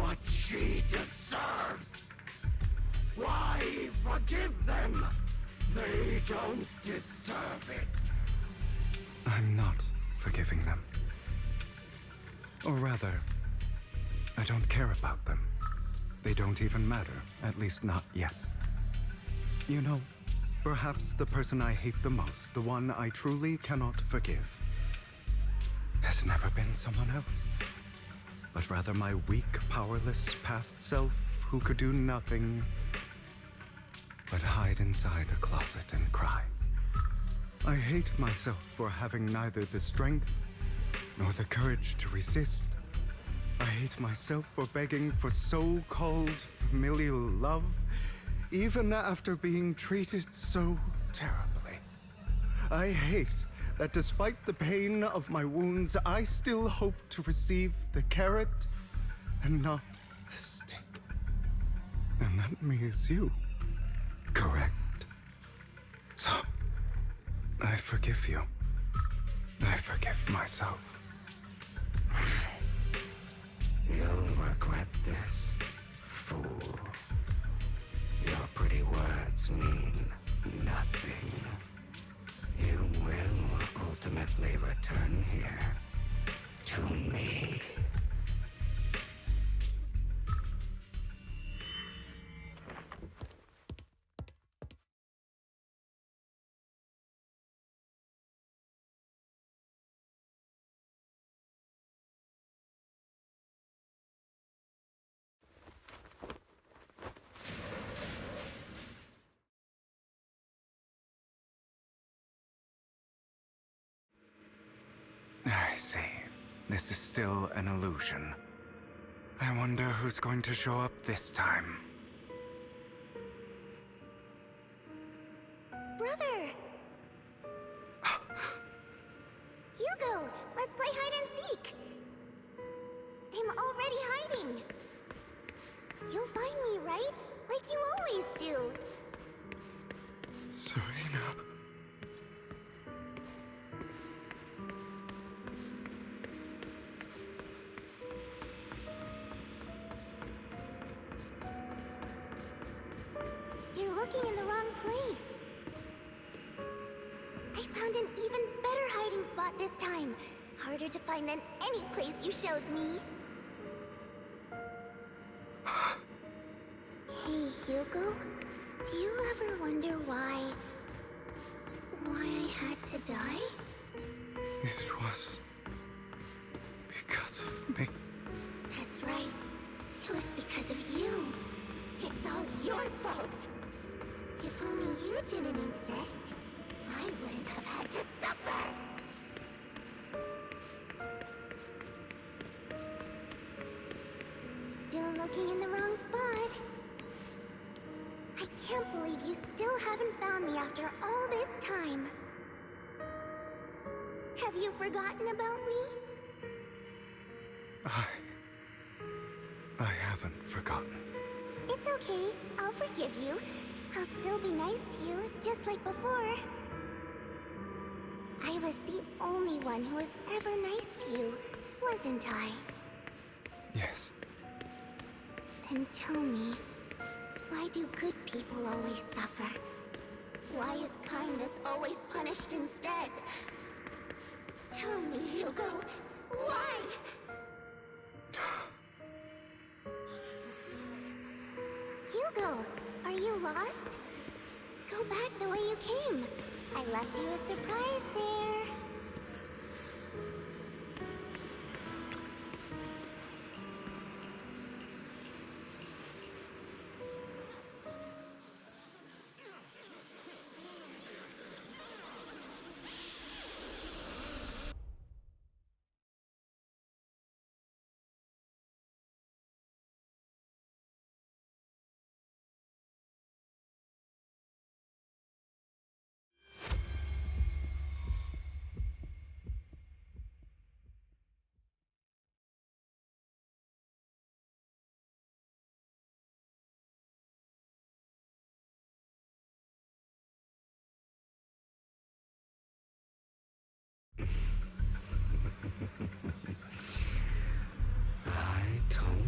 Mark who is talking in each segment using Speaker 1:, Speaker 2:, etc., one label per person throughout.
Speaker 1: what she deserves. Why forgive them? They don't deserve it.
Speaker 2: I'm not forgiving them. Or rather, I don't care about them. They don't even matter, at least not yet. You know, perhaps the person I hate the most, the one I truly cannot forgive, has never been someone else, but rather my weak, powerless past self who could do nothing but hide inside a closet and cry. I hate myself for having neither the strength nor the courage to resist. I hate myself for begging for so-called familial love, even after being treated so terribly. I hate that despite the pain of my wounds, I still hope to receive the carrot and not the stick. And that means you. Correct. So, I forgive you. I forgive myself.
Speaker 1: You'll regret this, fool. Your pretty words mean nothing. You will ultimately return here to me.
Speaker 2: I see. This is still an illusion. I wonder who's going to show up this time.
Speaker 3: Brother! Hugo, let's play hide and seek! I'm already hiding! You'll find me, right? Like you always do!
Speaker 2: Serena.
Speaker 3: You're looking in the wrong place. I found an even better hiding spot this time. Harder to find than any place you showed me. Hey, Hugo. Do you ever wonder why I had to die?
Speaker 2: It was because of me.
Speaker 3: That's right. It was because of you. It's all your fault. If only you didn't exist, I wouldn't have had to suffer. Still looking in the wrong spot. I can't believe you still haven't found me after all this time. Have you forgotten about me?
Speaker 2: I haven't forgotten.
Speaker 3: It's okay. I'll forgive you. I'll still be nice to you, just like before. I was the only one who was ever nice to you, wasn't I?
Speaker 2: Yes.
Speaker 3: Then tell me, why do good people always suffer? Why is kindness always punished instead? Tell me, Hugo, why? Hugo, are you lost? Go back the way you came. I left you a surprise there.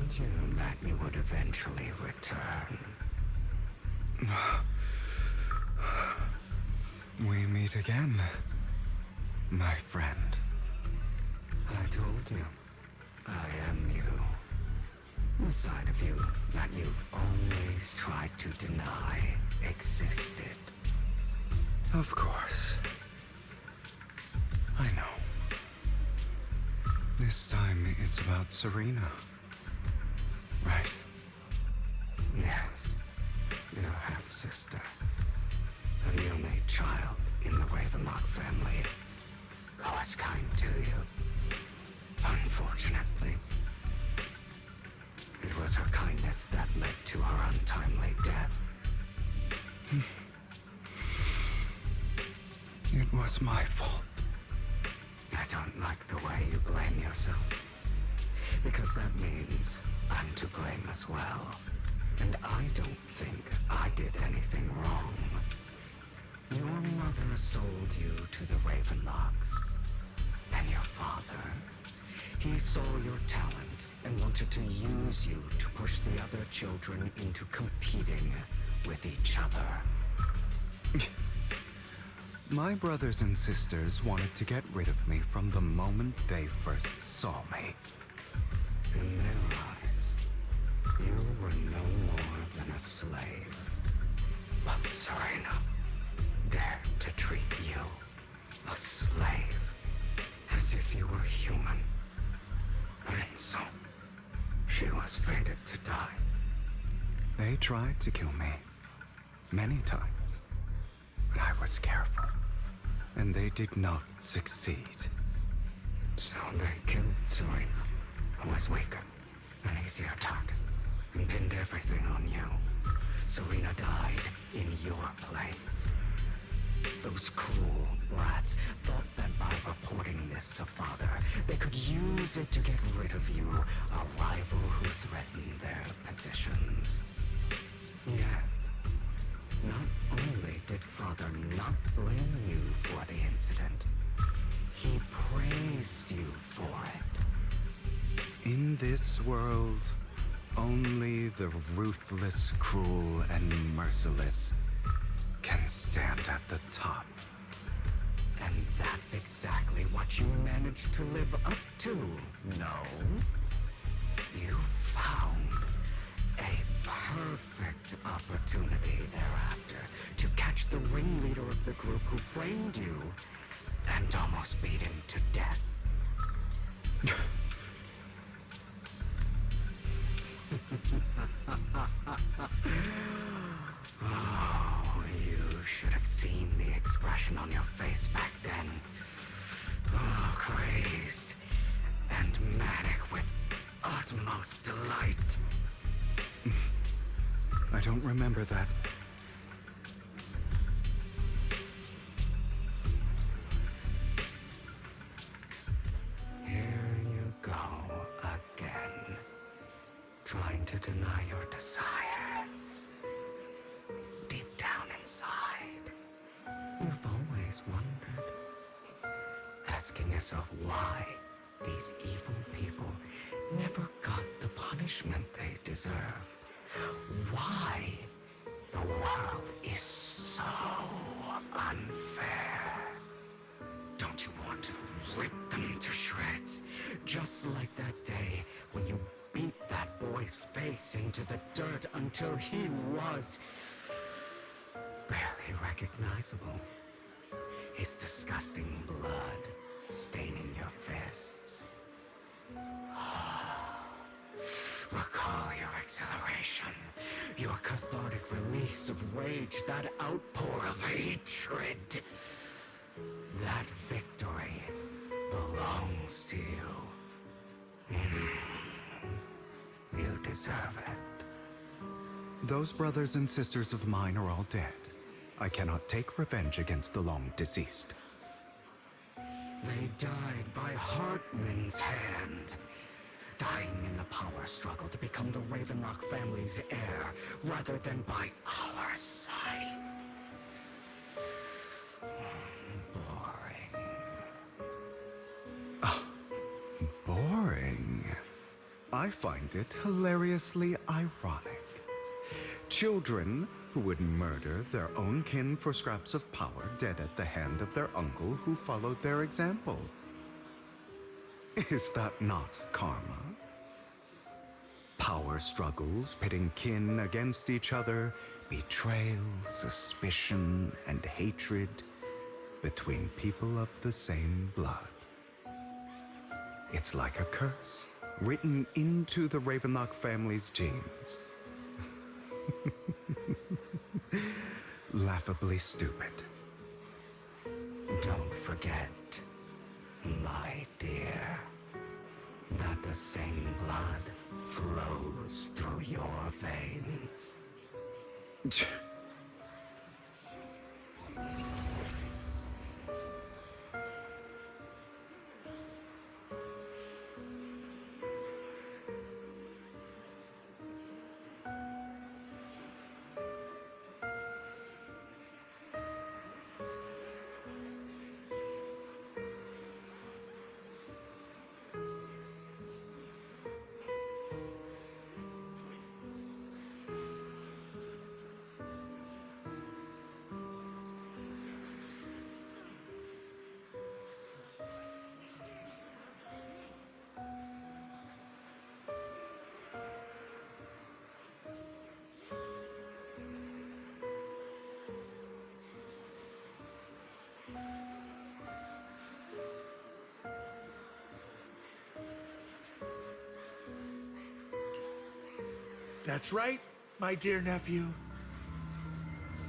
Speaker 1: told you that you would eventually return.
Speaker 2: We meet again, my friend.
Speaker 1: I told you, I am you. The side of you that you've always tried to deny existed.
Speaker 2: Of course. I know. This time it's about Serena. Right.
Speaker 1: Yes, your half-sister. And the only child in the Ravenlock family who was kind to you. Unfortunately, it was her kindness that led to her untimely death.
Speaker 2: It was my fault.
Speaker 1: I don't like the way you blame yourself. Because that means I'm to blame as well. And I don't think I did anything wrong. Your mother sold you to the Ravenlocks. And your father, he saw your talent and wanted to use you to push the other children into competing with each other.
Speaker 2: My brothers and sisters wanted to get rid of me from the moment they first saw me.
Speaker 1: In their eyes, you were no more than a slave. But Serena dared to treat you, a slave, as if you were human. And so, she was fated to die.
Speaker 2: They tried to kill me many times, but I was careful, and they did not succeed.
Speaker 1: So they killed Serena, who was weaker, an easier target, and pinned everything on you. Serena died in your place. Those cruel brats thought that by reporting this to Father, they could use it to get rid of you, a rival who threatened their positions. Yet, not only did Father not blame you for the incident, he praised you for it.
Speaker 2: In this world, only the ruthless, cruel, and merciless can stand at the top.
Speaker 1: And that's exactly what you managed to live up to, no? You found a perfect opportunity thereafter to catch the ringleader of the group who framed you and almost beat him to death. Oh, you should have seen the expression on your face back then. Oh, crazed and manic with utmost delight.
Speaker 2: I don't remember that.
Speaker 1: Here you go again, trying to deny your desires. Deep down inside, you've always wondered, asking yourself why these evil people never got the punishment they deserve. Why the world is so unfair. Don't you want to rip them to shreds? Just like that day when you beat that boy's face into the dirt until he was barely recognizable. His disgusting blood staining your fists. Recall your exhilaration, your cathartic release of rage, that outpour of hatred. That victory belongs to you. You deserve it.
Speaker 2: Those brothers and sisters of mine are all dead. I cannot take revenge against the long deceased.
Speaker 1: They died by Hartman's hand. Dying in the power struggle to become the Ravenlock family's heir, rather than by our side. Boring.
Speaker 2: Boring. I find it hilariously ironic. Children who would murder their own kin for scraps of power dead at the hand of their uncle who followed their example. Is that not karma? Power struggles pitting kin against each other, betrayal, suspicion, and hatred between people of the same blood. It's like a curse written into the Ravenlock family's genes. Laughably stupid.
Speaker 1: Don't forget, my dear, that the same blood flows through your veins.
Speaker 4: That's right, my dear nephew.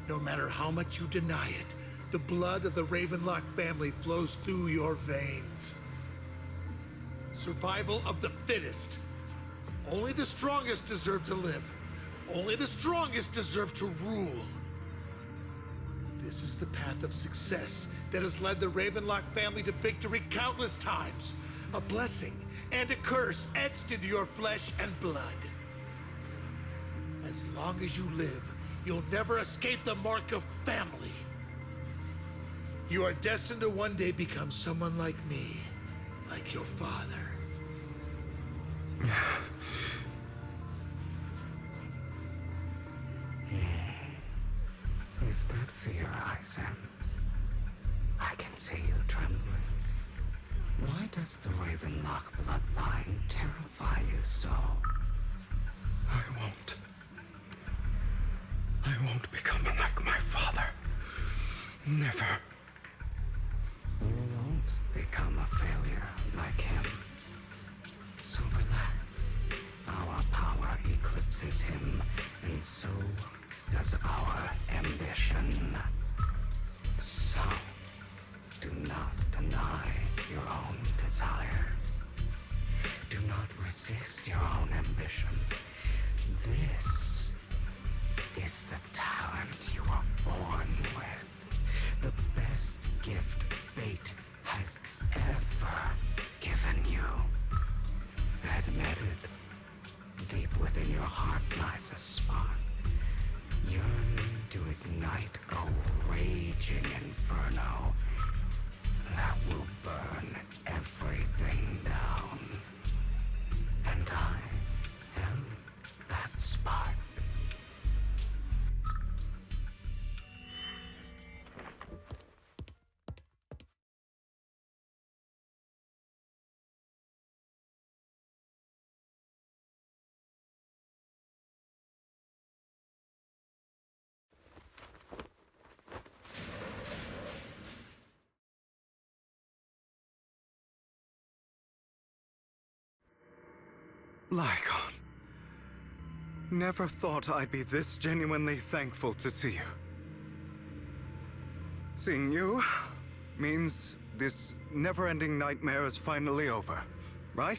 Speaker 4: No matter how much you deny it, the blood of the Ravenlock family flows through your veins. Survival of the fittest. Only the strongest deserve to live. Only the strongest deserve to rule. This is the path of success that has led the Ravenlock family to victory countless times. A blessing and a curse etched into your flesh and blood. As long as you live, you'll never escape the mark of family. You are destined to one day become someone like me, like your father.
Speaker 1: Is that fear I sense? I can see you trembling. Why does the Ravenlock bloodline terrify you so?
Speaker 2: I won't become like my father. Never.
Speaker 1: You won't become a failure like him. So relax. Our power eclipses him, and so does our ambition. So, do not deny your own desires. Do not resist your own ambition. This is the talent you were born with. The best gift fate has ever given you. Admit it. Deep within your heart lies a spark, yearning to ignite a raging inferno that will burn everything down. And I am that spark.
Speaker 2: Lycon. Never thought I'd be this genuinely thankful to see you. Seeing you means this never-ending nightmare is finally over, right?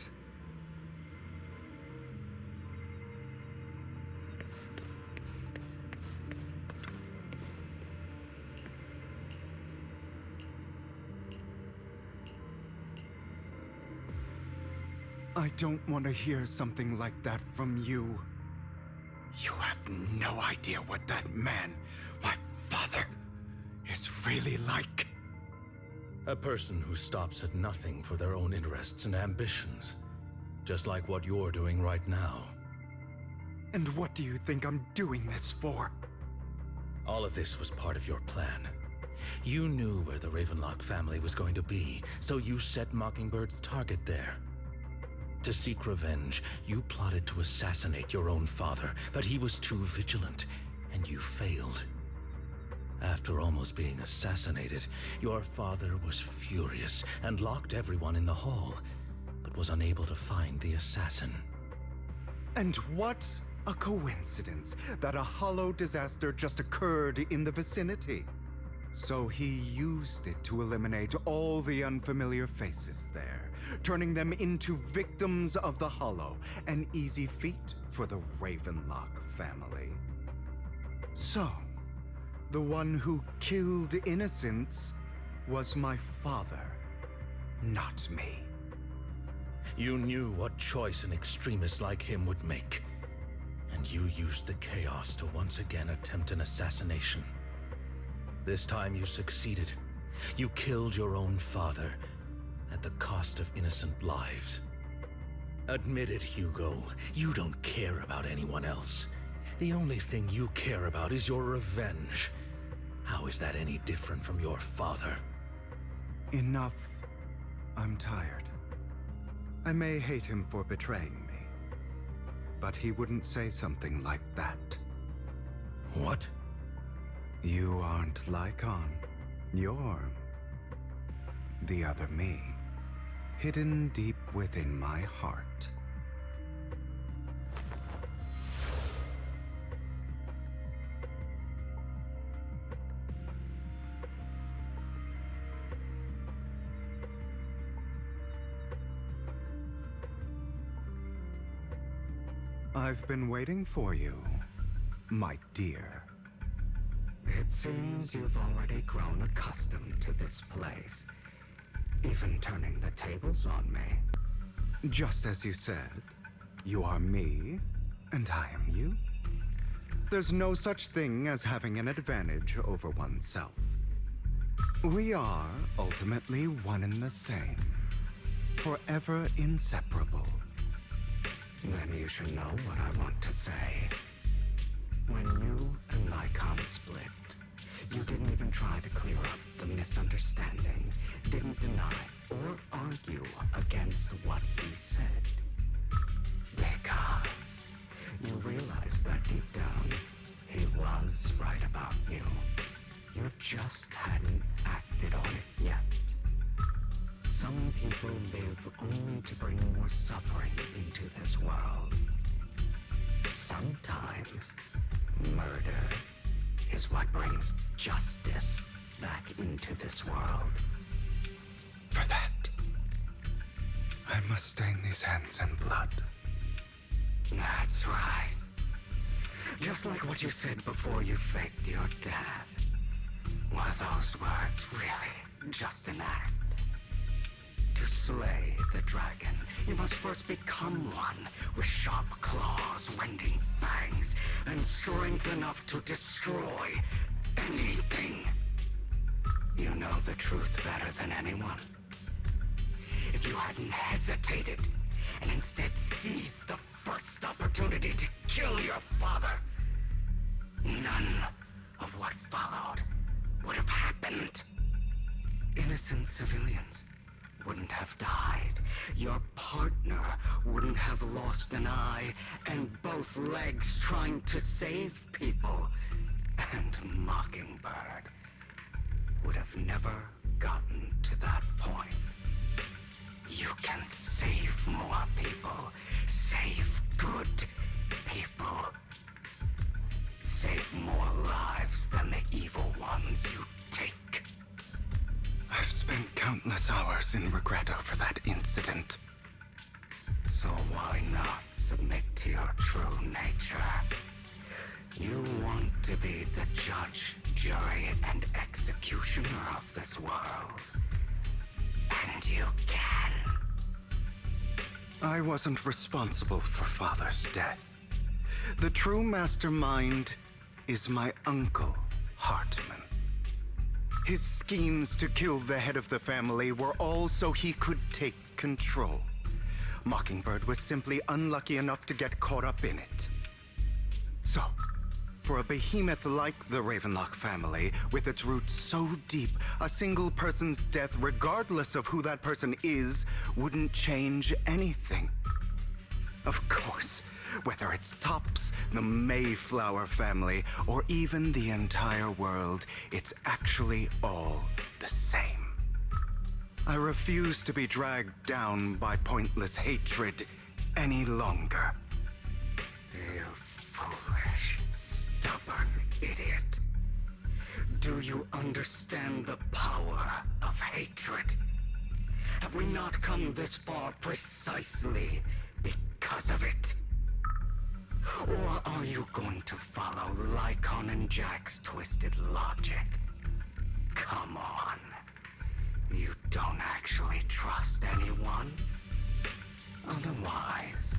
Speaker 2: I don't want to hear something like that from you. You have no idea what that man, my father, is really like.
Speaker 5: A person who stops at nothing for their own interests and ambitions. Just like what you're doing right now.
Speaker 2: And what do you think I'm doing this for?
Speaker 5: All of this was part of your plan. You knew where the Ravenlock family was going to be, so you set Mockingbird's target there. To seek revenge, you plotted to assassinate your own father, but he was too vigilant, and you failed. After almost being assassinated, your father was furious and locked everyone in the hall, but was unable to find the assassin.
Speaker 2: And what a coincidence that a hollow disaster just occurred in the vicinity. So he used it to eliminate all the unfamiliar faces there, turning them into victims of the hollow, an easy feat for the Ravenlock family. So, the one who killed innocents was my father, not me.
Speaker 5: You knew what choice an extremist like him would make, and you used the chaos to once again attempt an assassination. This time you succeeded. You killed your own father at the cost of innocent lives. Admit it, Hugo. You don't care about anyone else. The only thing you care about is your revenge. How is that any different from your father?
Speaker 2: Enough. I'm tired. I may hate him for betraying me, but he wouldn't say something like that.
Speaker 5: What?
Speaker 2: You aren't Lycon. You're the other me, hidden deep within my heart. I've been waiting for you, my dear.
Speaker 1: It seems you've already grown accustomed to this place, even turning the tables on me.
Speaker 2: Just as you said, you are me, and I am you. There's no such thing as having an advantage over oneself. We are ultimately one and the same, forever inseparable.
Speaker 1: Then you should know what I want to say. When you and Lycon split, you didn't even try to clear up the misunderstanding, didn't deny or argue against what he said. Because you realized that deep down, he was right about you. You just hadn't acted on it yet. Some people live only to bring more suffering into this world. Sometimes, murder is what brings justice back into this world.
Speaker 2: For that, I must stain these hands in blood.
Speaker 1: That's right. Just like what you said before you faked your death. Were those words really just an act? To slay the dragon, you must first become one with sharp claws, rending fangs, and strength enough to destroy anything. You know the truth better than anyone. If you hadn't hesitated and instead seized the first opportunity to kill your father, none of what followed would have happened. Innocent civilians wouldn't have died. Your partner wouldn't have lost an eye and both legs trying to save people. And Mockingbird would have never gotten to that point. You can save more people. Save good people. Save more lives than the evil ones you take.
Speaker 2: I've spent countless hours in regret over that incident.
Speaker 1: So why not submit to your true nature? You want to be the judge, jury, and executioner of this world. And you can.
Speaker 2: I wasn't responsible for Father's death. The true mastermind is my uncle, Hartman. His schemes to kill the head of the family were all so he could take control. Mockingbird was simply unlucky enough to get caught up in it. So, for a behemoth like the Ravenlock family, with its roots so deep, a single person's death, regardless of who that person is, wouldn't change anything. Of course, whether it's Tops, the Mayflower family, or even the entire world, it's actually all the same. I refuse to be dragged down by pointless hatred any longer.
Speaker 1: You foolish, stubborn idiot. Do you understand the power of hatred? Have we not come this far precisely because of it? Or are you going to follow Lycon and Jack's twisted logic? Come on. You don't actually trust anyone? Otherwise,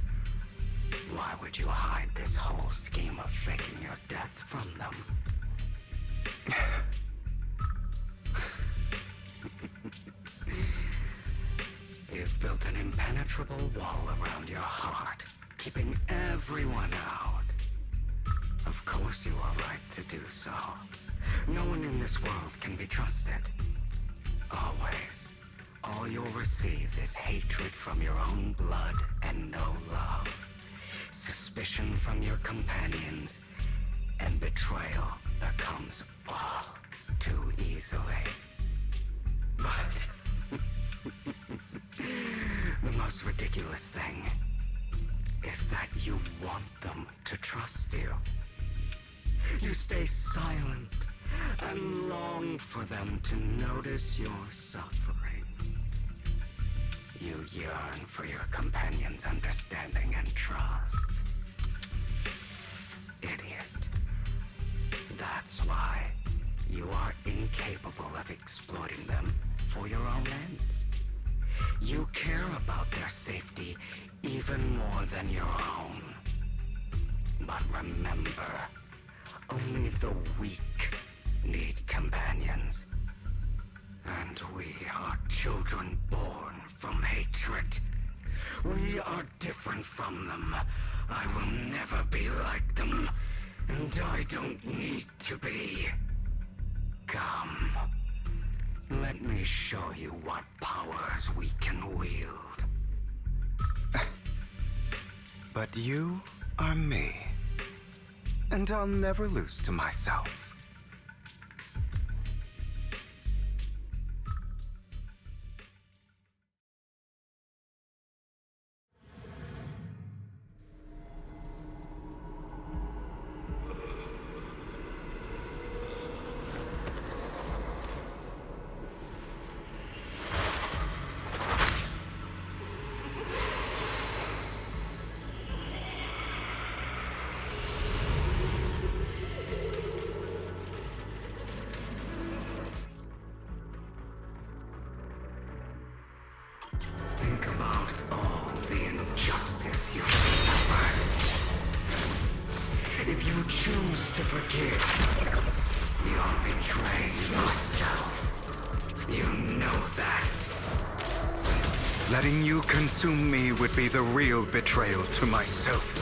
Speaker 1: why would you hide this whole scheme of faking your death from them? You've built an impenetrable wall around your heart, keeping everyone out. Of course you are right to do so. No one in this world can be trusted. Always. All you'll receive is hatred from your own blood and no love. Suspicion from your companions, and betrayal that comes all too easily. But the most ridiculous thing is that you want them to trust you. You stay silent and long for them to notice your suffering. You yearn for your companion's understanding and trust. Idiot. That's why you are incapable of exploiting them for your own ends. You care about their safety even more than your own. But remember, only the weak need companions. And we are children born from hatred. We are different from them. I will never be like them, and I don't need to be. Come, let me show you what powers we can wield.
Speaker 2: But you are me, and I'll never lose to myself.
Speaker 1: Think about all the injustice you've suffered. If you choose to forgive, you're betraying yourself. You know that.
Speaker 2: Letting you consume me would be the real betrayal to myself.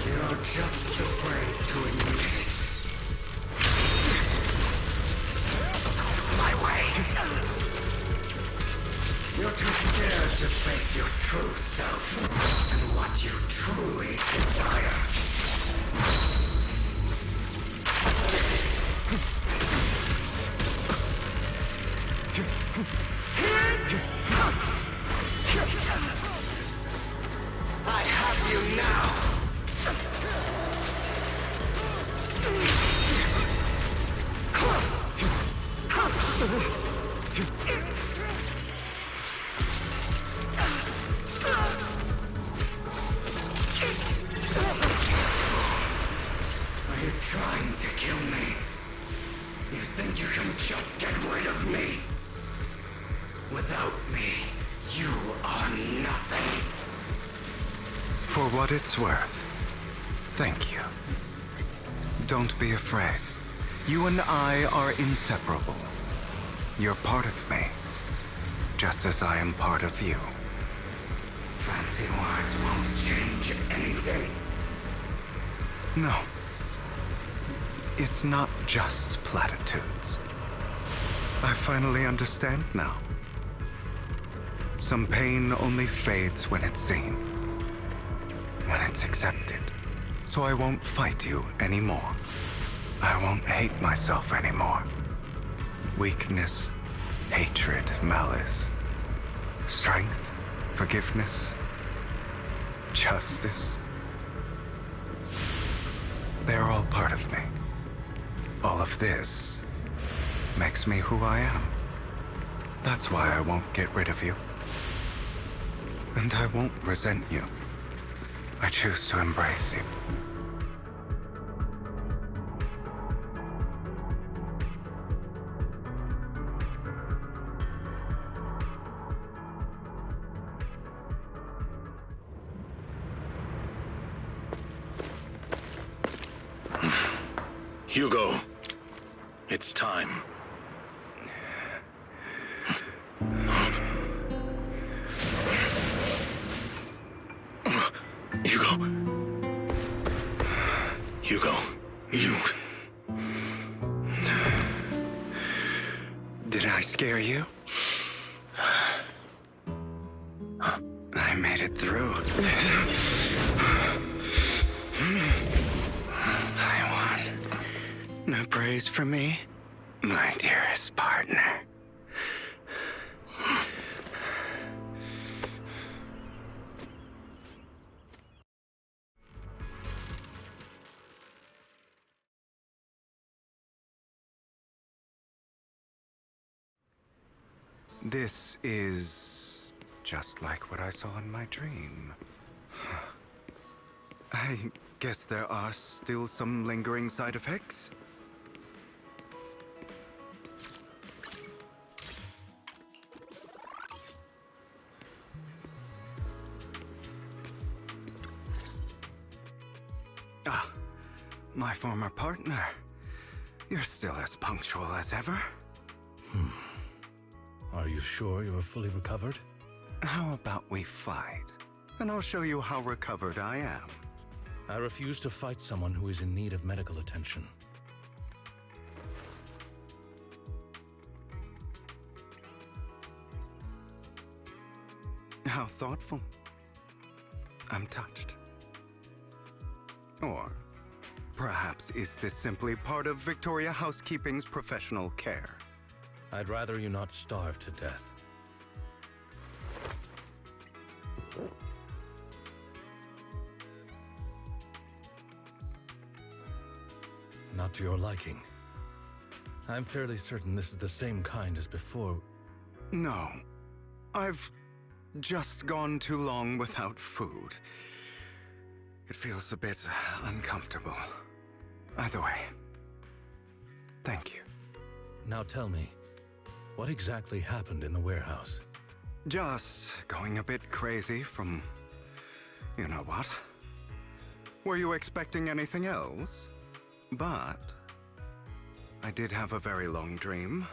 Speaker 1: You're just afraid to admit it. My way. You're too scared to face your true self and what you truly desire. I have you now. Are you trying to kill me? You think you can just get rid of me? Without me, you are nothing.
Speaker 2: For what it's worth, thank you. Don't be afraid. You and I are inseparable. You're part of me, just as I am part of you.
Speaker 1: Fancy words won't change anything.
Speaker 2: No. It's not just platitudes. I finally understand now. Some pain only fades when it's seen, when it's accepted. So I won't fight you anymore. I won't hate myself anymore. Weakness, hatred, malice, strength, forgiveness, justice. They're all part of me. All of this makes me who I am. That's why I won't get rid of you. And I won't resent you. I choose to embrace you.
Speaker 5: Hugo, it's time. Hugo, you...
Speaker 2: Did I scare you? I made it through. I won. No praise for me, my dearest partner. This is just like what I saw in my dream. I guess there are still some lingering side effects. Ah, my former partner. You're still as punctual as ever.
Speaker 5: Are you sure you're fully recovered?
Speaker 2: How about we fight? And I'll show you how recovered I am.
Speaker 5: I refuse to fight someone who is in need of medical attention.
Speaker 2: How thoughtful. I'm touched. Or perhaps is this simply part of Victoria Housekeeping's professional care?
Speaker 5: I'd rather you not starve to death. Not to your liking. I'm fairly certain this is the same kind as before.
Speaker 2: No. I've just gone too long without food. It feels a bit uncomfortable. Either way, thank you.
Speaker 5: Now tell me, what exactly happened in the warehouse?
Speaker 2: Just going a bit crazy from... you know what? Were you expecting anything else? But... I did have a very long dream.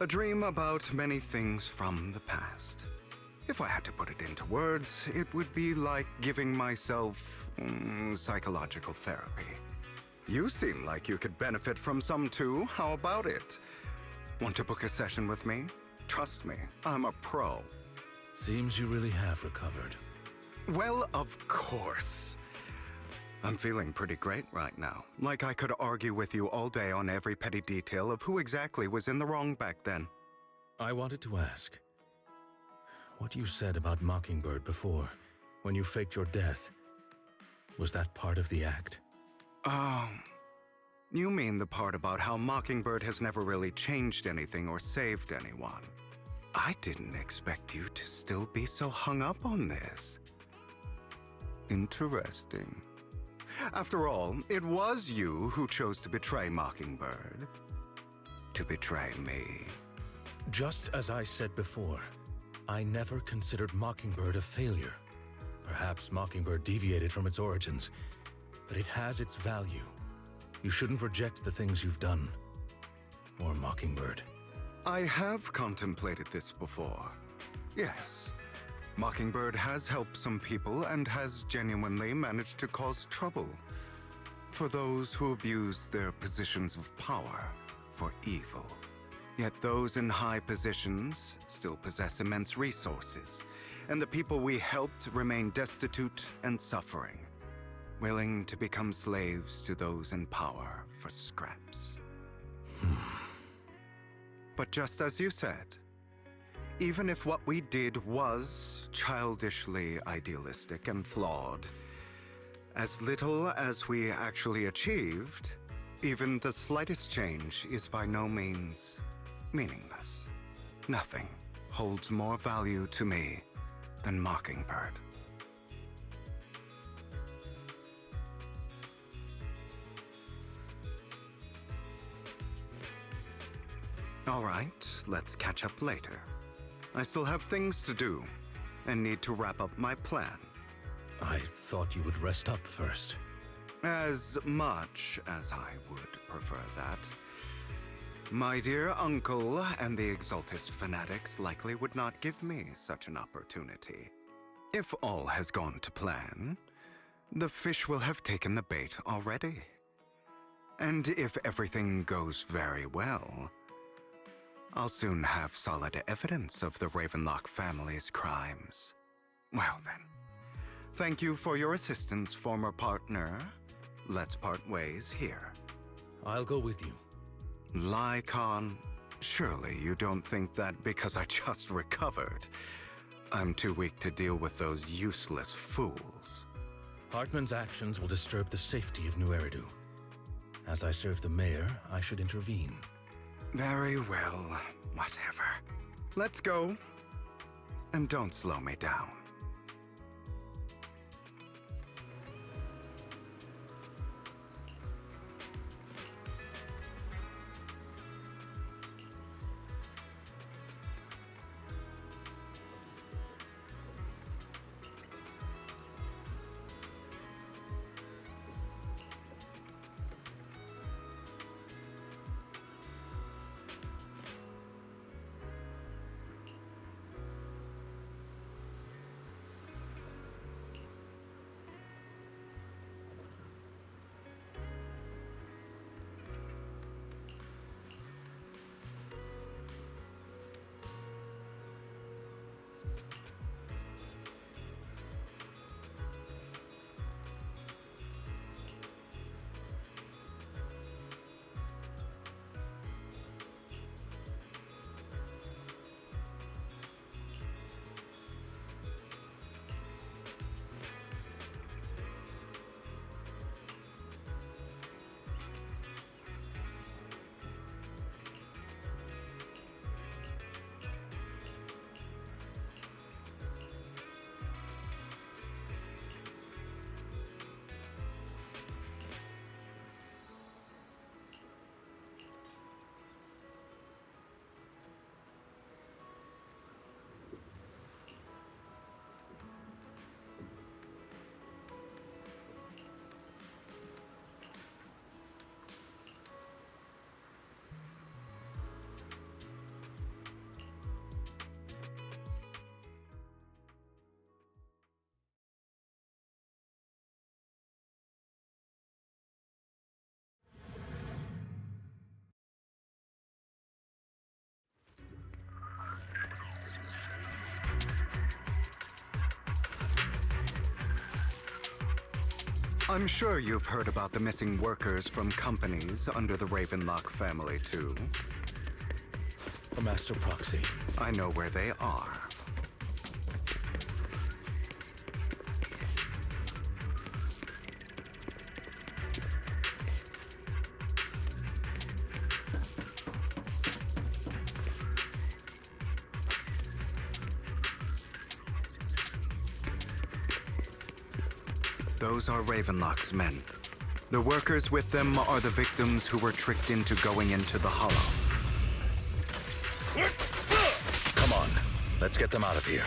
Speaker 2: A dream about many things from the past. If I had to put it into words, it would be like giving myself psychological therapy. You seem like you could benefit from some too. How about it? Want to book a session with me? Trust me, I'm a pro.
Speaker 5: Seems you really have recovered.
Speaker 2: Well, of course. I'm feeling pretty great right now. Like I could argue with you all day on every petty detail of who exactly was in the wrong back then.
Speaker 5: I wanted to ask, what you said about Mockingbird before, when you faked your death, was that part of the act?
Speaker 2: Oh, you mean the part about how Mockingbird has never really changed anything or saved anyone. I didn't expect you to still be so hung up on this. Interesting. After all, it was you who chose to betray Mockingbird. to betray me.
Speaker 5: Just as I said before, I never considered Mockingbird a failure. Perhaps Mockingbird deviated from its origins, but it has its value. You shouldn't reject the things you've done. Or Mockingbird.
Speaker 2: I have contemplated this before. Yes. Mockingbird has helped some people and has genuinely managed to cause trouble for those who abuse their positions of power for evil. Yet those in high positions still possess immense resources, and the people we helped remain destitute and suffering, willing to become slaves to those in power for scraps. But just as you said, even if what we did was childishly idealistic and flawed, as little as we actually achieved, even the slightest change is by no means meaningless. Nothing holds more value to me than Mockingbird. All right, let's catch up later. I still have things to do and need to wrap up my plan.
Speaker 5: I thought you would rest up first.
Speaker 2: As much as I would prefer that. My dear uncle and the Exaltist fanatics likely would not give me such an opportunity. If all has gone to plan, the fish will have taken the bait already. And if everything goes very well, I'll soon have solid evidence of the Ravenlock family's crimes. Well then, thank you for your assistance, former partner. Let's part ways here.
Speaker 5: I'll go with you.
Speaker 2: Lycon, surely you don't think that because I just recovered, I'm too weak to deal with those useless fools.
Speaker 5: Hartman's actions will disturb the safety of New Eridu. As I serve the mayor, I should intervene.
Speaker 2: Very well, whatever. Let's go. And don't slow me down. I'm sure you've heard about the missing workers from companies under the Ravenlock family, too.
Speaker 5: A master proxy.
Speaker 2: I know where they are. Those are Ravenlock's men. The workers with them are the victims who were tricked into going into the Hollow.
Speaker 5: Let's get them out of here.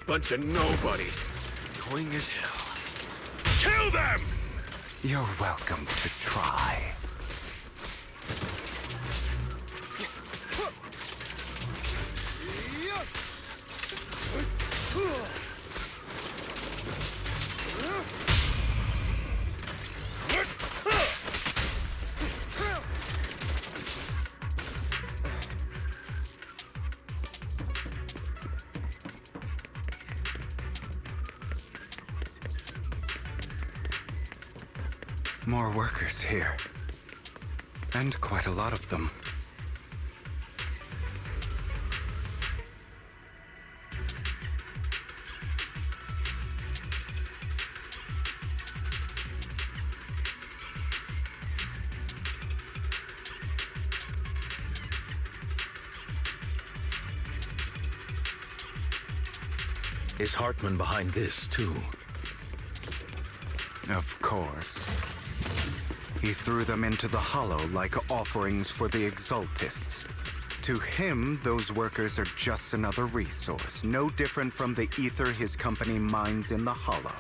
Speaker 1: Bunch of nobodies. Annoying as hell.
Speaker 5: Kill them!
Speaker 2: You're welcome to try. More workers here. And quite a lot of them.
Speaker 5: Is Hartman behind this, too?
Speaker 2: Of course. He threw them into the Hollow like offerings for the Exaltists. To him, those workers are just another resource, no different from the ether his company mines in the Hollow.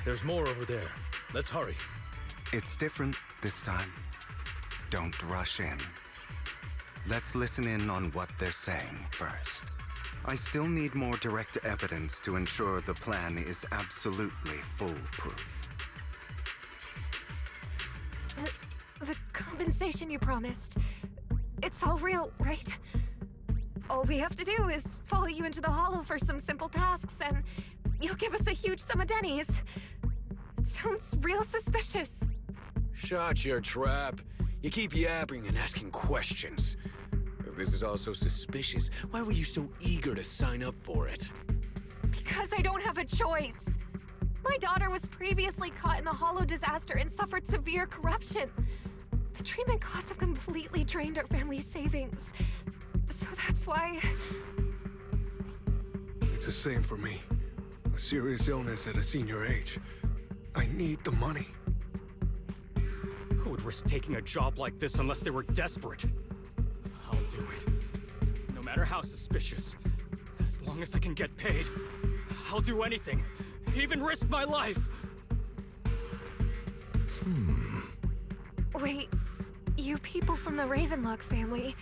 Speaker 5: There's more over there. Let's hurry.
Speaker 2: It's different this time. Don't rush in. Let's listen in on what they're saying first. I still need more direct evidence to ensure the plan is absolutely foolproof.
Speaker 6: The compensation you promised. It's all real, right? All we have to do is follow you into the Hollow for some simple tasks, and you'll give us a huge sum of dennies. It sounds real suspicious.
Speaker 1: Shut your trap. You keep yapping and asking questions. If this is all so suspicious, why were you so eager to sign up for it?
Speaker 6: Because I don't have a choice. My daughter was previously caught in the Hollow disaster and suffered severe corruption. The treatment costs have completely drained our family's savings. So that's why...
Speaker 7: It's the same for me. A serious illness at a senior age. I need the money.
Speaker 8: Who would risk taking a job like this unless they were desperate? I'll do it. No matter how suspicious. As long as I can get paid, I'll do anything. Even risk my life.
Speaker 6: Wait, you people from the Ravenlock family,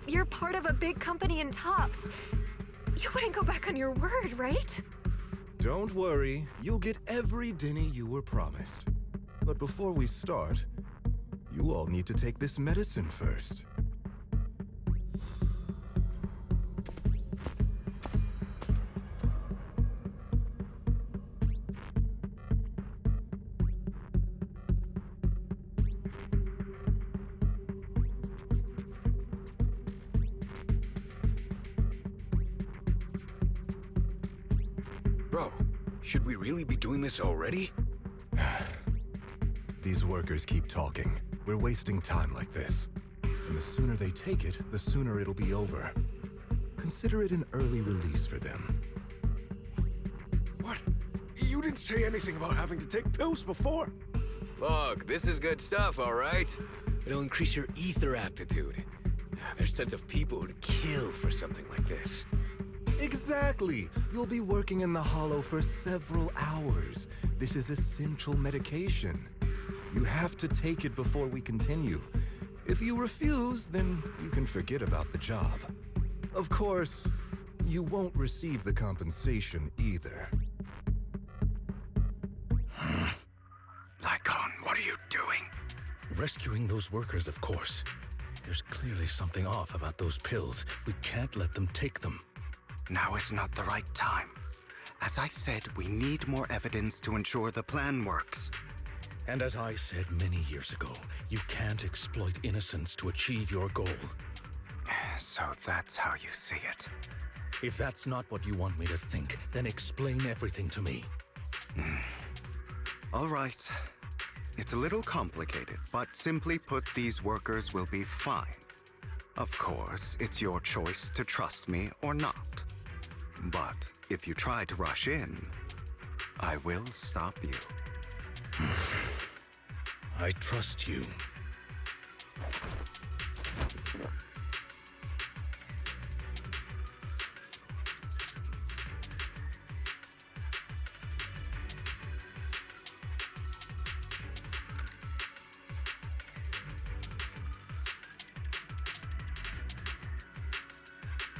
Speaker 6: you're part of a big company in Tops. You wouldn't go back on your word, right?
Speaker 9: Don't worry, you'll get every denny you were promised. But before we start, you all need to take this medicine first.
Speaker 1: Bro, should we really be doing this already?
Speaker 9: These workers keep talking. We're wasting time like this. And the sooner they take it, the sooner it'll be over. Consider it an early release for them.
Speaker 7: What? You didn't say anything about having to take pills before.
Speaker 1: Look, this is good stuff, all right? It'll increase your ether aptitude. There's tons of people who'd kill for something like this.
Speaker 9: Exactly! You'll be working in the Hollow for several hours. This is essential medication. You have to take it before we continue. If you refuse, then you can forget about the job. Of course, you won't receive the compensation either.
Speaker 1: Lycon, what are you doing?
Speaker 5: Rescuing those workers, of course. There's clearly something off about those pills. We can't let them take them.
Speaker 1: Now is not the right time. As I said, we need more evidence to ensure the plan works.
Speaker 5: And as I said many years ago, you can't exploit innocence to achieve your goal.
Speaker 1: So that's how you see it.
Speaker 5: If that's not what you want me to think, then explain everything to me.
Speaker 1: All right. It's a little complicated, but simply put, these workers will be fine. Of course, it's your choice to trust me or not. But if you try to rush in, I will stop you.
Speaker 5: I trust you.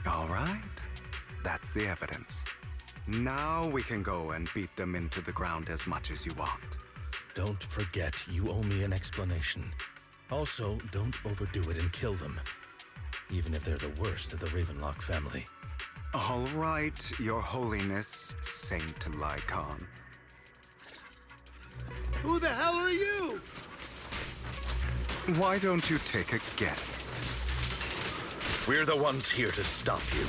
Speaker 1: All right. That's the evidence. Now we can go and beat them into the ground as much as you want.
Speaker 5: Don't forget, you owe me an explanation. Also, don't overdo it and kill them. Even if they're the worst of the Ravenlock family.
Speaker 1: All right, Your Holiness, Saint Lycon.
Speaker 4: Who the hell are you?
Speaker 1: Why don't you take a guess?
Speaker 5: We're the ones here to stop you.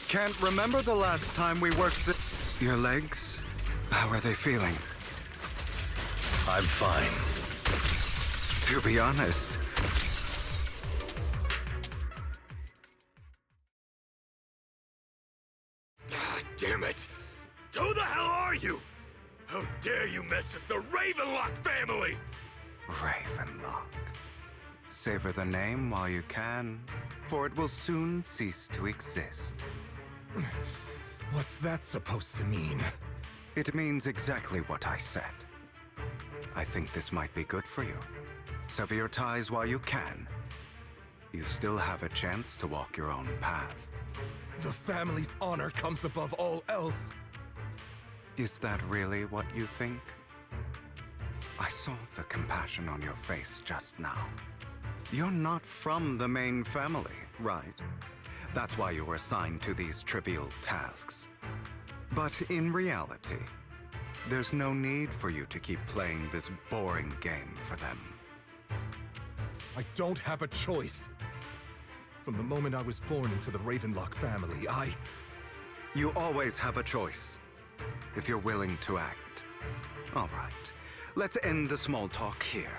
Speaker 1: Can't remember the last time we worked the... Your legs? How are they feeling?
Speaker 5: I'm fine.
Speaker 1: To be honest...
Speaker 7: God damn it! Who the hell are you? How dare you mess with the Ravenlock family?
Speaker 1: Ravenlock. Savor the name while you can, for it will soon cease to exist.
Speaker 9: What's that supposed to mean?
Speaker 1: It means exactly what I said. I think this might be good for you. Sever your ties while you can. You still have a chance to walk your own path.
Speaker 9: The family's honor comes above all else.
Speaker 1: Is that really what you think? I saw the compassion on your face just now. You're not from the main family, right? That's why you were assigned to these trivial tasks. But in reality, there's no need for you to keep playing this boring game for them.
Speaker 9: I don't have a choice. From the moment I was born into the Ravenlock family,
Speaker 1: You always have a choice, if you're willing to act. All right, let's end the small talk here.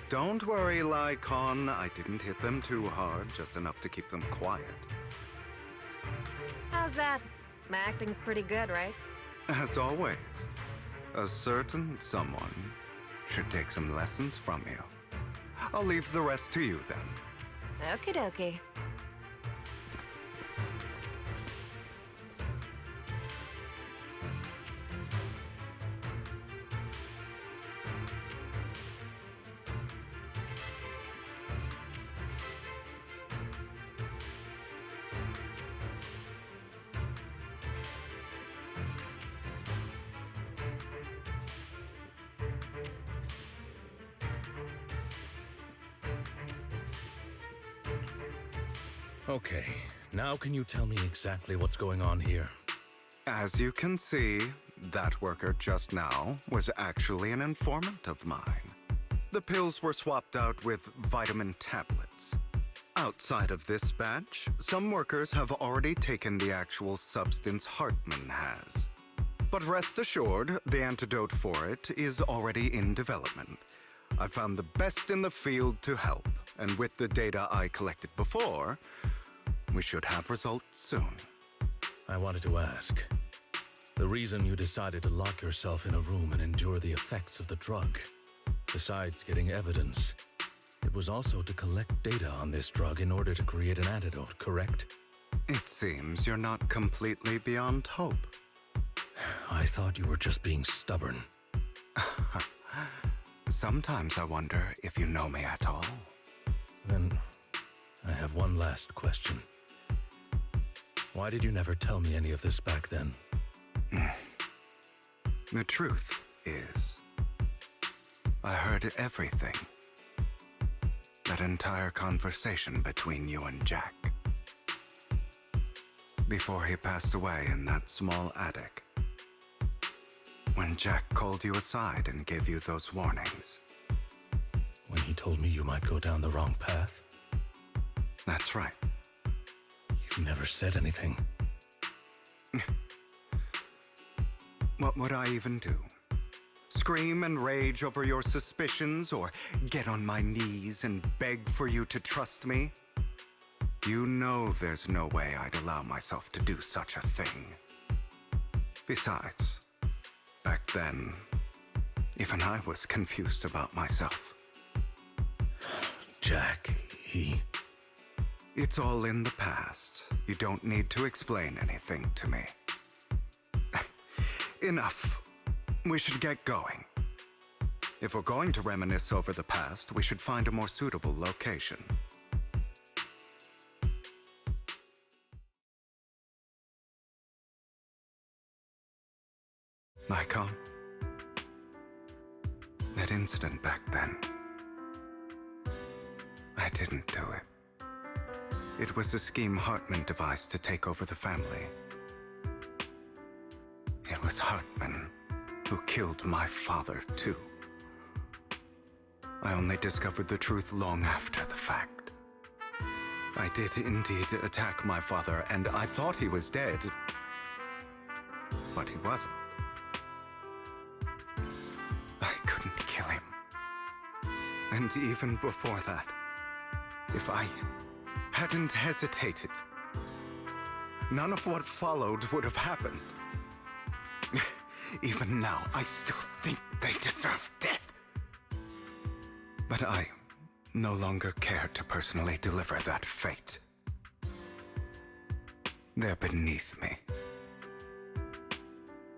Speaker 1: Don't worry, Lycon. I didn't hit them too hard, just enough to keep them quiet.
Speaker 6: How's that? My acting's pretty good, right?
Speaker 1: As always, a certain someone should take some lessons from you. I'll leave the rest to you then.
Speaker 6: Okie dokie.
Speaker 5: Okay, now can you tell me exactly what's going on here?
Speaker 1: As you can see, that worker just now was actually an informant of mine. The pills were swapped out with vitamin tablets. Outside of this batch, some workers have already taken the actual substance Hartman has. But rest assured, the antidote for it is already in development. I found the best in the field to help, and with the data I collected before, we should have results soon.
Speaker 5: I wanted to ask, The reason you decided to lock yourself in a room and endure the effects of the drug, besides getting evidence, it was also to collect data on this drug in order to create an antidote, correct?
Speaker 2: It seems you're not completely beyond hope.
Speaker 5: I thought you were just being stubborn.
Speaker 2: Sometimes I wonder if you know me at all.
Speaker 5: Then, I have one last question. Why did you never tell me any of this back then?
Speaker 2: The truth is, I heard everything. That entire conversation between you and Jack. Before he passed away in that small attic. When Jack called you aside and gave you those warnings.
Speaker 5: When he told me you might go down the wrong path?
Speaker 2: That's right.
Speaker 5: You never said anything.
Speaker 2: What would I even do? Scream and rage over your suspicions, or get on my knees and beg for you to trust me? You know there's no way I'd allow myself to do such a thing. Besides, back then, even I was confused about myself.
Speaker 5: Jack, he...
Speaker 2: It's all in the past. You don't need to explain anything to me. Enough. We should get going. If we're going to reminisce over the past, we should find a more suitable location. Nikon? That incident back then. I didn't do it. It was a scheme Hartman devised to take over the family. It was Hartman who killed my father, too. I only discovered the truth long after the fact. I did indeed attack my father, and I thought he was dead. But he wasn't. I couldn't kill him. And even before that, if I hadn't hesitated, none of what followed would have happened. Even now, I still think they deserve death. But I no longer care to personally deliver that fate. They're beneath me.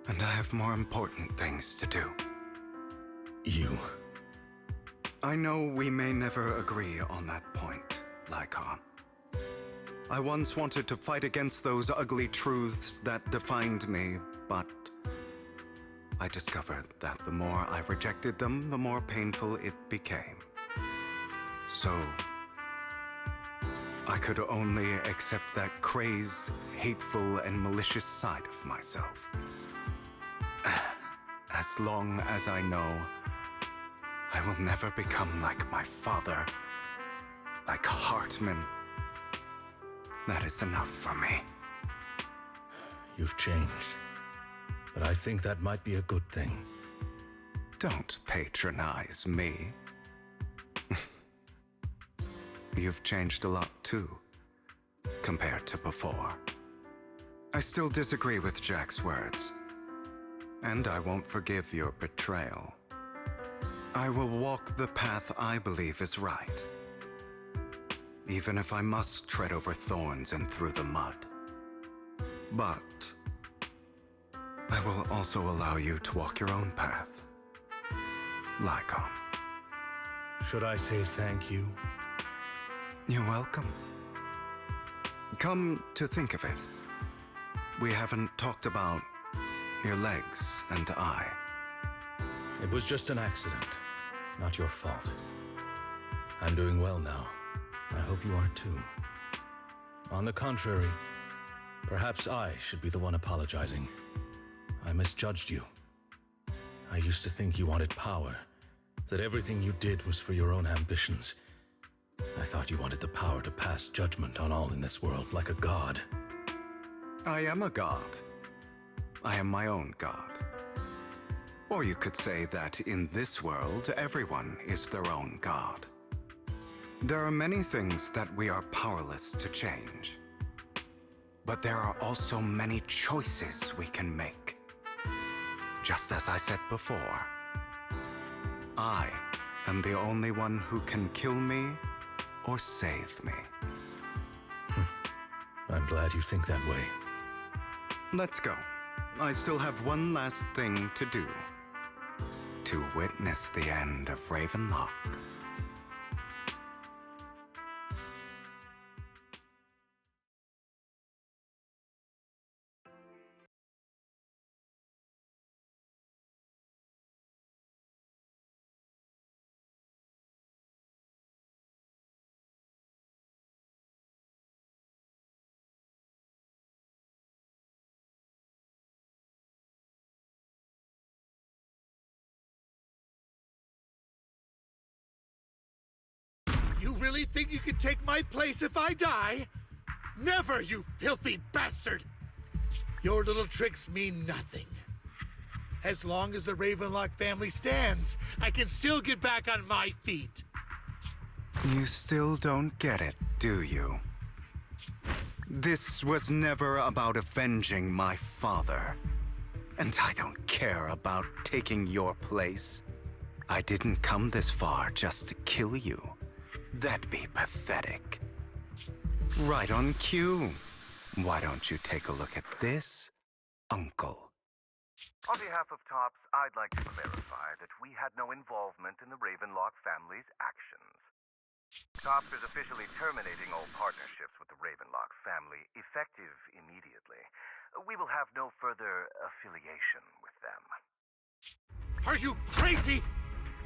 Speaker 2: And I have more important things to do.
Speaker 5: You...
Speaker 2: I know we may never agree on that point, Lycon. I once wanted to fight against those ugly truths that defined me, but I discovered that the more I rejected them, the more painful it became. So, I could only accept that crazed, hateful, and malicious side of myself. As long as I know I will never become like my father, like Hartman, that is enough for me.
Speaker 5: You've changed. But I think that might be a good thing.
Speaker 2: Don't patronize me. You've changed a lot too, compared to before. I still disagree with Jack's words, and I won't forgive your betrayal. I will walk the path I believe is right, even if I must tread over thorns and through the mud. But I will also allow you to walk your own path, Lycon.
Speaker 5: Should I say thank you?
Speaker 2: You're welcome. Come to think of it, we haven't talked about your legs and eye.
Speaker 5: It was just an accident, not your fault. I'm doing well now. I hope you are too. On the contrary, perhaps I should be the one apologizing. I misjudged you. I used to think you wanted power, that everything you did was for your own ambitions. I thought you wanted the power to pass judgment on all in this world like a god.
Speaker 2: I am a god. I am my own god. Or you could say that in this world, everyone is their own god. There are many things that we are powerless to change. But there are also many choices we can make. just as I said before. I am the only one who can kill me or save me.
Speaker 5: I'm glad you think that way.
Speaker 2: Let's go. I still have one last thing to do. To witness the end of Ravenlock.
Speaker 4: You really think you can take my place if I die? Never, you filthy bastard! Your little tricks mean nothing. As long as the Ravenlock family stands, I can still get back on my feet.
Speaker 2: You still don't get it, do you? This was never about avenging my father. And I don't care about taking your place. I didn't come this far just to kill you. That'd be pathetic. Right on cue. Why don't you take a look at this, Uncle?
Speaker 10: On behalf of TOPS, I'd like to clarify that we had no involvement in the Ravenlock family's actions. TOPS is officially terminating all partnerships with the Ravenlock family, effective immediately. We will have no further affiliation with them.
Speaker 4: Are you crazy?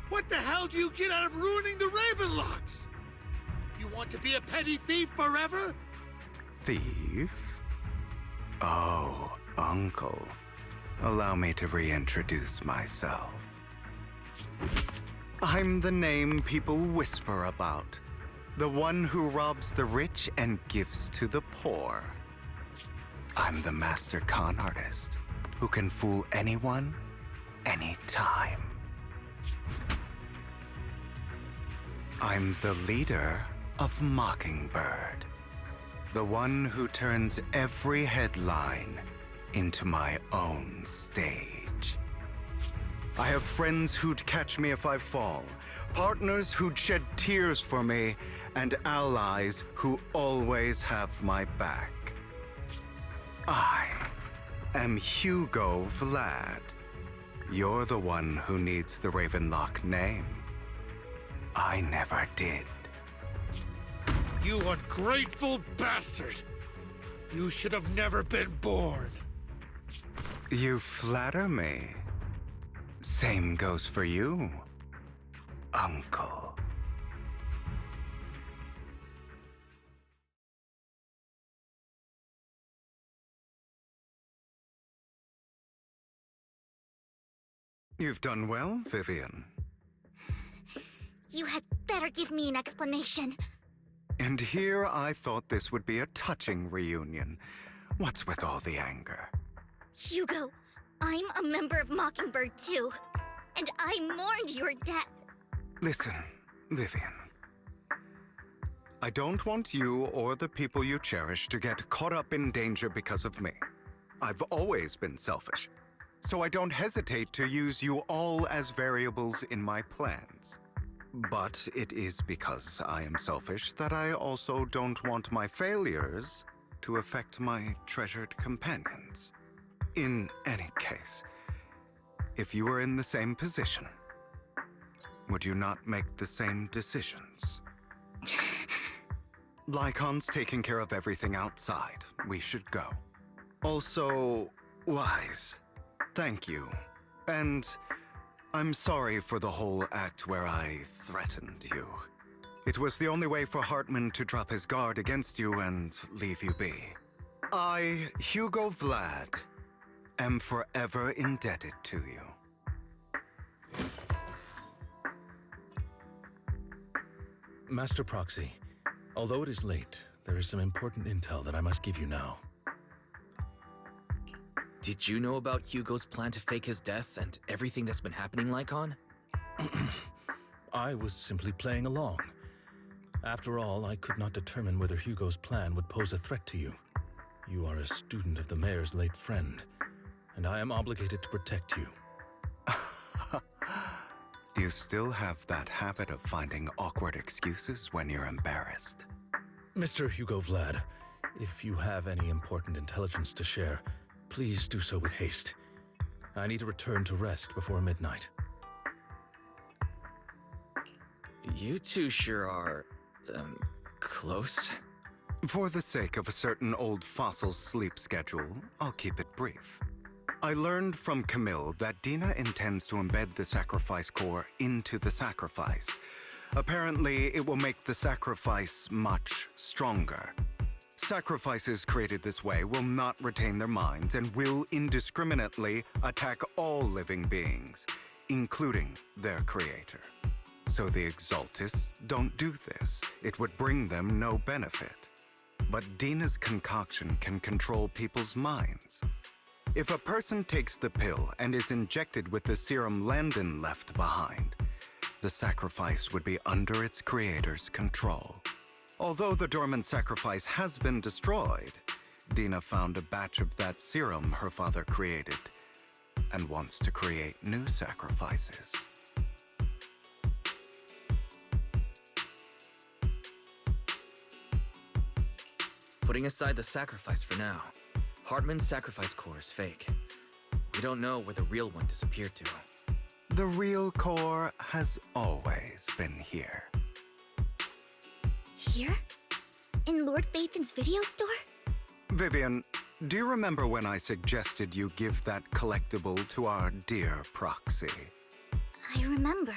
Speaker 4: What the hell do you get out of ruining the Ravenlocks? You want to be a petty thief forever?
Speaker 2: Thief? Oh, Uncle. Allow me to reintroduce myself. I'm the name people whisper about. The one who robs the rich and gives to the poor. I'm the master con artist who can fool anyone, anytime. I'm the leader of Mockingbird. The one who turns every headline into my own stage. I have friends who'd catch me if I fall, partners who'd shed tears for me, and allies who always have my back. I am Hugo Vlad. You're the one who needs the Ravenlock name. I never did.
Speaker 4: You ungrateful bastard! You should have never been born.
Speaker 2: You flatter me. Same goes for you, Uncle. You've done well, Vivian.
Speaker 3: You had better give me an explanation.
Speaker 2: And here I thought this would be a touching reunion. What's with all the anger?
Speaker 3: Hugo, I'm a member of Mockingbird too. And I mourned your death.
Speaker 2: Listen, Vivian. I don't want you or the people you cherish to get caught up in danger because of me. I've always been selfish, so I don't hesitate to use you all as variables in my plans. But it is because I am selfish that I also don't want my failures to affect my treasured companions. In any case, if you were in the same position, would you not make the same decisions? Lycon's taking care of everything outside. We should go. Also, Wise, thank you. And I'm sorry for the whole act where I threatened you. It was the only way for Hartman to drop his guard against you and leave you be. I, Hugo Vlad, am forever indebted to you.
Speaker 5: Master Proxy, although it is late, there is some important intel that I must give you now.
Speaker 11: Did you know about Hugo's plan to fake his death and everything that's been happening, Lycon?
Speaker 5: I was simply playing along. After all, I could not determine whether Hugo's plan would pose a threat to you. You are a student of the mayor's late friend, and I am obligated to protect you.
Speaker 2: You still have that habit of finding awkward excuses when you're embarrassed.
Speaker 5: Mr. Hugo Vlad, if you have any important intelligence to share, please do so with haste. I need to return to rest before midnight.
Speaker 11: You two sure are, close?
Speaker 2: For the sake of a certain old fossil's sleep schedule, I'll keep it brief. I learned from Camille that Dina intends to embed the sacrifice core into the sacrifice. Apparently, it will make the sacrifice much stronger. Sacrifices created this way will not retain their minds and will indiscriminately attack all living beings, including their creator. So the Exaltists don't do this. It would bring them no benefit. But Dina's concoction can control people's minds. If a person takes the pill and is injected with the serum Landon left behind, the sacrifice would be under its creator's control. Although the dormant sacrifice has been destroyed, Dina found a batch of that serum her father created and wants to create new sacrifices.
Speaker 11: Putting aside the sacrifice for now, Hartman's sacrifice core is fake. We don't know where the real one disappeared to.
Speaker 2: The real core has always been here.
Speaker 3: Here? In Lord Phaethon's video store?
Speaker 2: Vivian, do you remember when I suggested you give that collectible to our dear proxy?
Speaker 3: I remember.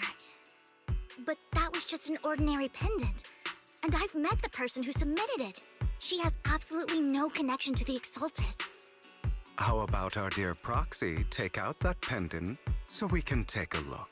Speaker 3: But that was just an ordinary pendant. And I've met the person who submitted it. She has absolutely no connection to the Exaltists.
Speaker 2: How about our dear proxy take out that pendant so we can take a look?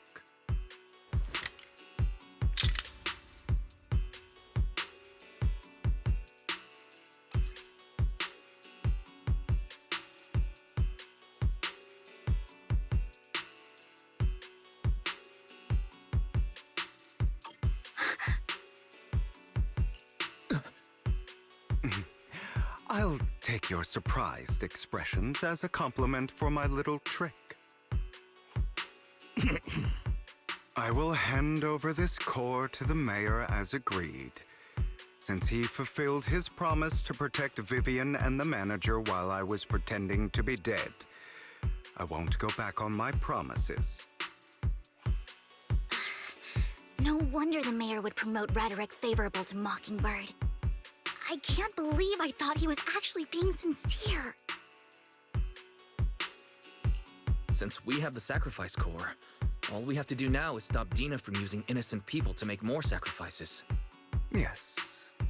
Speaker 2: I'll take your surprised expressions as a compliment for my little trick. I will hand over this core to the mayor as agreed, since he fulfilled his promise to protect Vivian and the manager while I was pretending to be dead. I won't go back on my promises.
Speaker 3: No wonder the mayor would promote rhetoric favorable to Mockingbird. I can't believe I thought he was actually being sincere.
Speaker 11: Since we have the sacrifice core, all we have to do now is stop Dina from using innocent people to make more sacrifices.
Speaker 2: Yes,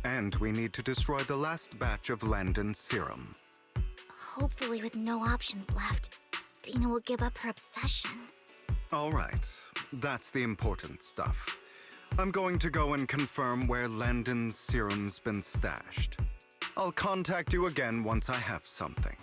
Speaker 2: and we need to destroy the last batch of Landon's serum.
Speaker 3: Hopefully with no options left, Dina will give up her obsession.
Speaker 2: All right, that's the important stuff. I'm going to go and confirm where Landon's serum's been stashed. I'll contact you again once I have something.